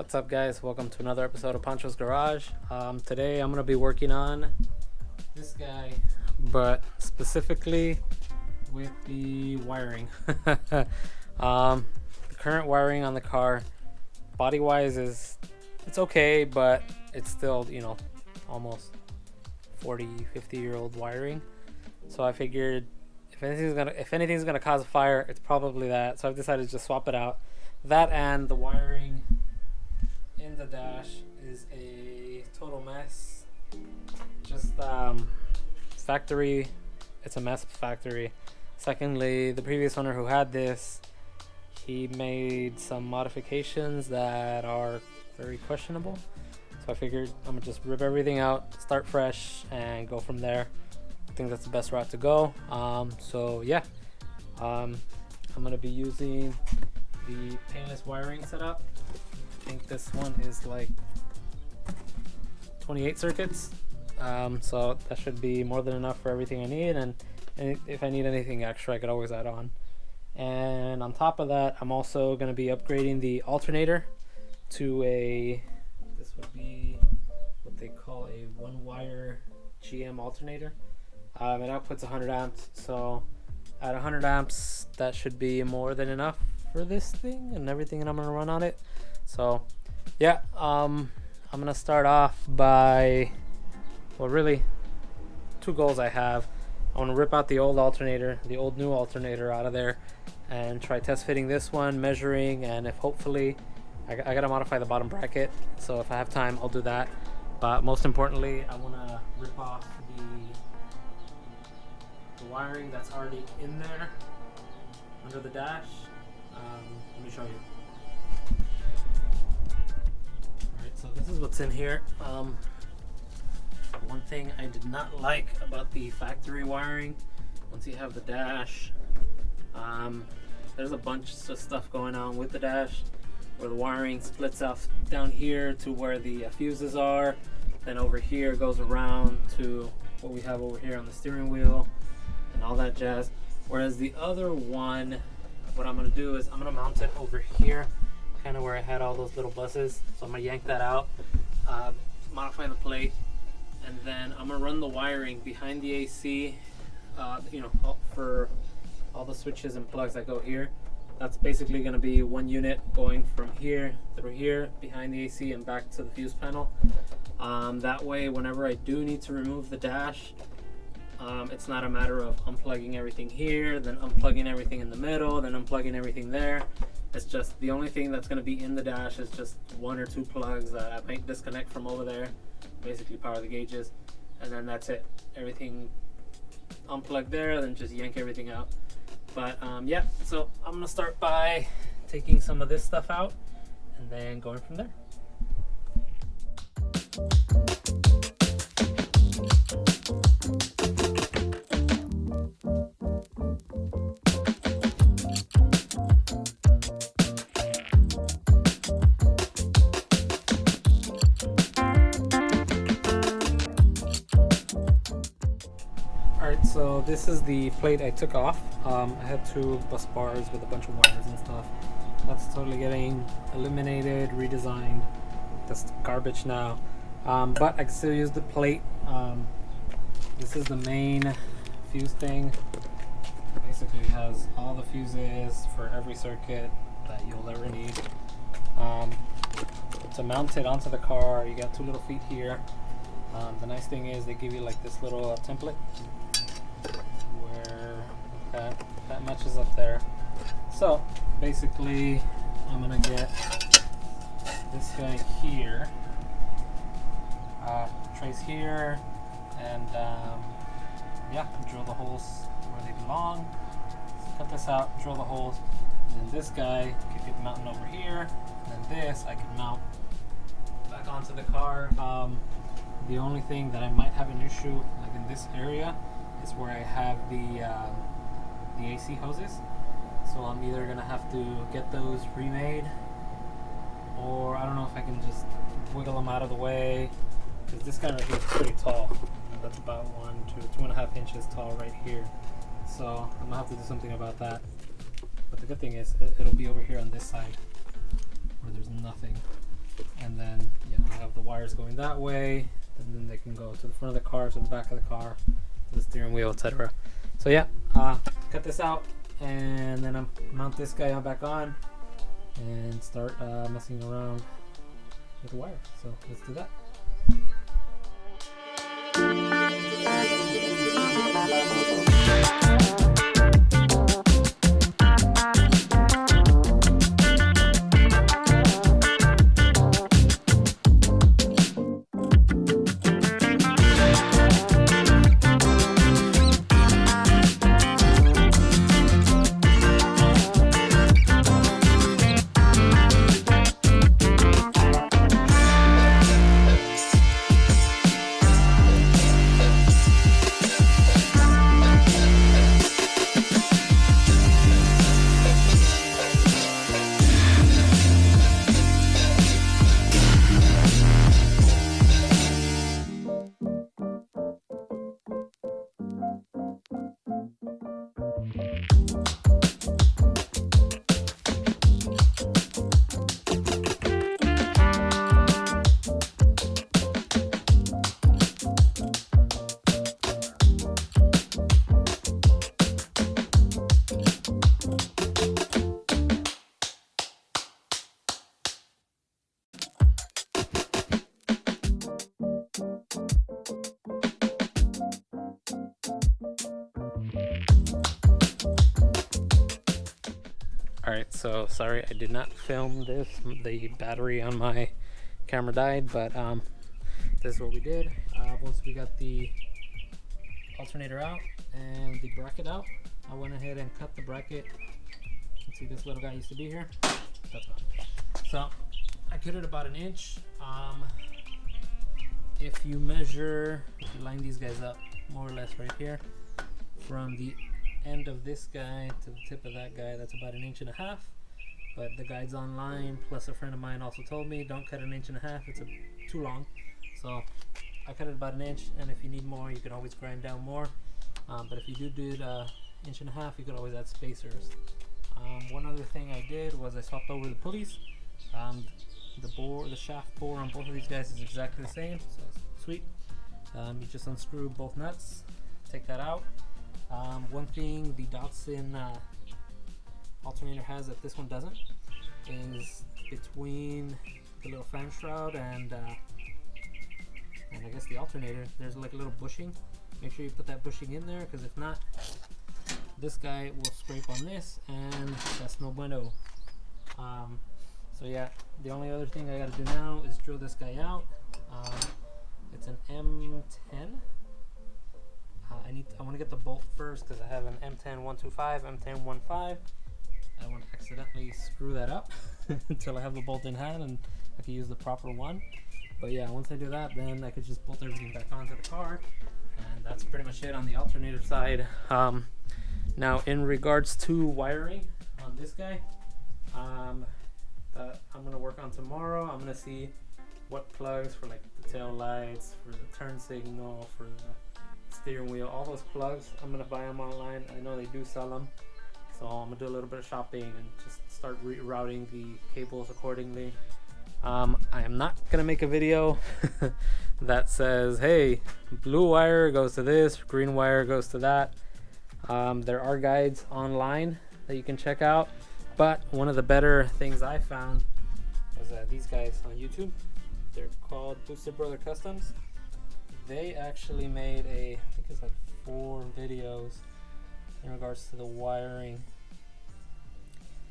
What's up, guys? Welcome to another episode of Panchos Garage. Today I'm going to be working on this guy, but specifically with the wiring. The current wiring on the car, body wise, it's okay, but it's still, almost 40-50-year-old wiring. So I figured if anything's gonna cause a fire, it's probably that. So I've decided to just swap it out. That and the wiring in the dash is a total mess. Just factory, it's a mess factory. Secondly, the previous owner who had this, he made some modifications that are very questionable. So I figured I'm gonna just rip everything out, start fresh, and go from there. I think that's the best route to go. I'm gonna be using the painless wiring setup. I think this one is like 28 circuits, so that should be more than enough for everything I need, and if I need anything extra I could always add on. And on top of that, I'm also going to be upgrading the alternator to this would be what they call a one wire GM alternator. It outputs 100 amps, so at 100 amps that should be more than enough for this thing and everything that I'm going to run on it. So yeah, I'm gonna start off by, really two goals I have. I want to rip out the old new alternator out of there, and try test fitting this one, measuring, and if hopefully I gotta modify the bottom bracket, so if I have time I'll do that. But most importantly, I want to rip off the wiring that's already in there under the dash. Let me show you. So this is what's in here. One thing I did not like about the factory wiring, once you have the dash, there's a bunch of stuff going on with the dash where the wiring splits off down here to where the fuses are, then over here goes around to what we have over here on the steering wheel and all that jazz. Whereas the other one, what I'm going to do is I'm going to mount it over here, kind of where I had all those little buses. So I'm gonna yank that out, modify the plate, and then I'm gonna run the wiring behind the AC, for all the switches and plugs that go here. That's basically gonna be one unit going from here through here behind the AC and back to the fuse panel. That way, whenever I do need to remove the dash, it's not a matter of unplugging everything here, then unplugging everything in the middle, then unplugging everything there. It's just the only thing that's going to be in the dash is just one or two plugs that I might disconnect from over there, basically power the gauges, and then that's it. Everything unplugged there, then just yank everything out. But yeah, so I'm going to start by taking some of this stuff out and then going from there. So this is the plate I took off. I had two bus bars with a bunch of wires and stuff. That's totally getting eliminated, redesigned. That's garbage now. But I can still use the plate. This is the main fuse thing. Basically it has all the fuses for every circuit that you'll ever need. To mount it onto the car, you got two little feet here. The nice thing is they give you like this little template where that matches up there. So basically I'm gonna get this guy here, trace here, and drill the holes where they belong. Cut this out, drill the holes, and then this guy could get mounted over here, and then this I can mount back onto the car. The only thing that I might have an issue, like in this area, is where I have the AC hoses. So I'm either gonna have to get those remade, or I don't know if I can just wiggle them out of the way, because this guy right here is pretty tall. That's about 2.5 inches tall right here. So I'm gonna have to do something about that. But the good thing is it'll be over here on this side where there's nothing. and then you have the wires going that way, and then they can go to the front of the car, to the back of the car, to the steering wheel, etc. So yeah, cut this out, and then mount this guy back on and start messing around with the wire. So let's do that. Alright, so sorry I did not film this. The battery on my camera died, but this is what we did. Once we got the alternator out and the bracket out, I went ahead and cut the bracket. You can see this little guy used to be here. That's gone. So I cut it about 1 inch. If you measure, if you line these guys up more or less right here, from the end of this guy to the tip of that guy, that's about 1.5 inches. But the guides online plus a friend of mine also told me don't cut 1.5 inches, it's too long. So I cut it about 1 inch, and if you need more you can always grind down more, but if you do it 1.5 inches, you could always add spacers. One other thing I did was I swapped over the pulleys. The shaft bore on both of these guys is exactly the same, so it's sweet. You just unscrew both nuts, take that out. One thing the Datsun alternator has that this one doesn't is between the little fan shroud and I guess the alternator, there's like a little bushing. Make sure you put that bushing in there, because if not, this guy will scrape on this, and that's no bueno. So yeah, the only other thing I gotta do now is drill this guy out. It's an M10. I want to get the bolt first, because I have an M10-125, M10-15. I don't want to accidentally screw that up until I have the bolt in hand and I can use the proper one. But yeah, once I do that, then I could just bolt everything back onto the car, and that's pretty much it on the alternator side. Now in regards to wiring on this guy, I'm going to work on tomorrow. I'm going to see what plugs for like the tail lights, for the turn signal, for the steering wheel, all those plugs. I'm going to buy them online. I know they do sell them, so I'm going to do a little bit of shopping and just start rerouting the cables accordingly. I am not going to make a video that says, hey, blue wire goes to this, green wire goes to that. There are guides online that you can check out, but one of the better things I found was these guys on YouTube. They're called Boosted Brother Customs. They actually made I think it's like 4 videos in regards to the wiring.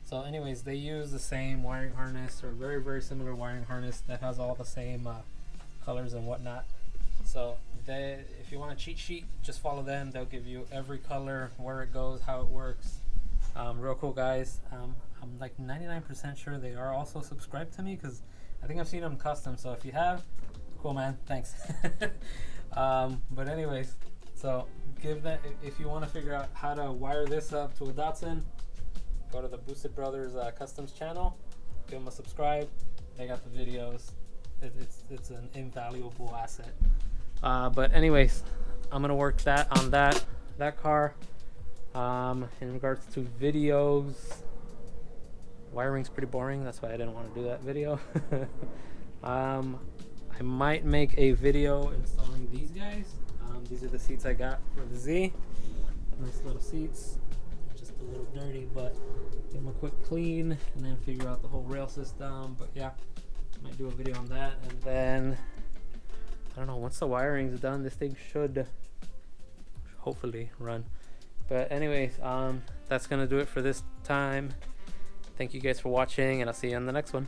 So anyways, they use the same wiring harness, or very, very similar wiring harness that has all the same colors and whatnot. So if you want a cheat sheet, just follow them. They'll give you every color, where it goes, how it works. Real cool guys. I'm like 99% sure they are also subscribed to me, because I think I've seen them custom. So if you have, cool man, thanks. But anyways, so give that, if you want to figure out how to wire this up to a Datsun, go to the Boosted Brothers Customs channel, give them a subscribe. They got the videos. It's an invaluable asset. But anyways, I'm gonna work on that car. In regards to videos, wiring's pretty boring. That's why I didn't want to do that video. I might make a video installing these guys. These are the seats I got for the Z. Nice little seats. Just a little dirty, but give them a quick clean and then figure out the whole rail system. But yeah, I might do a video on that. And then I don't know, once the wiring's done, this thing should hopefully run. But anyways, that's gonna do it for this time. Thank you guys for watching, and I'll see you on the next one.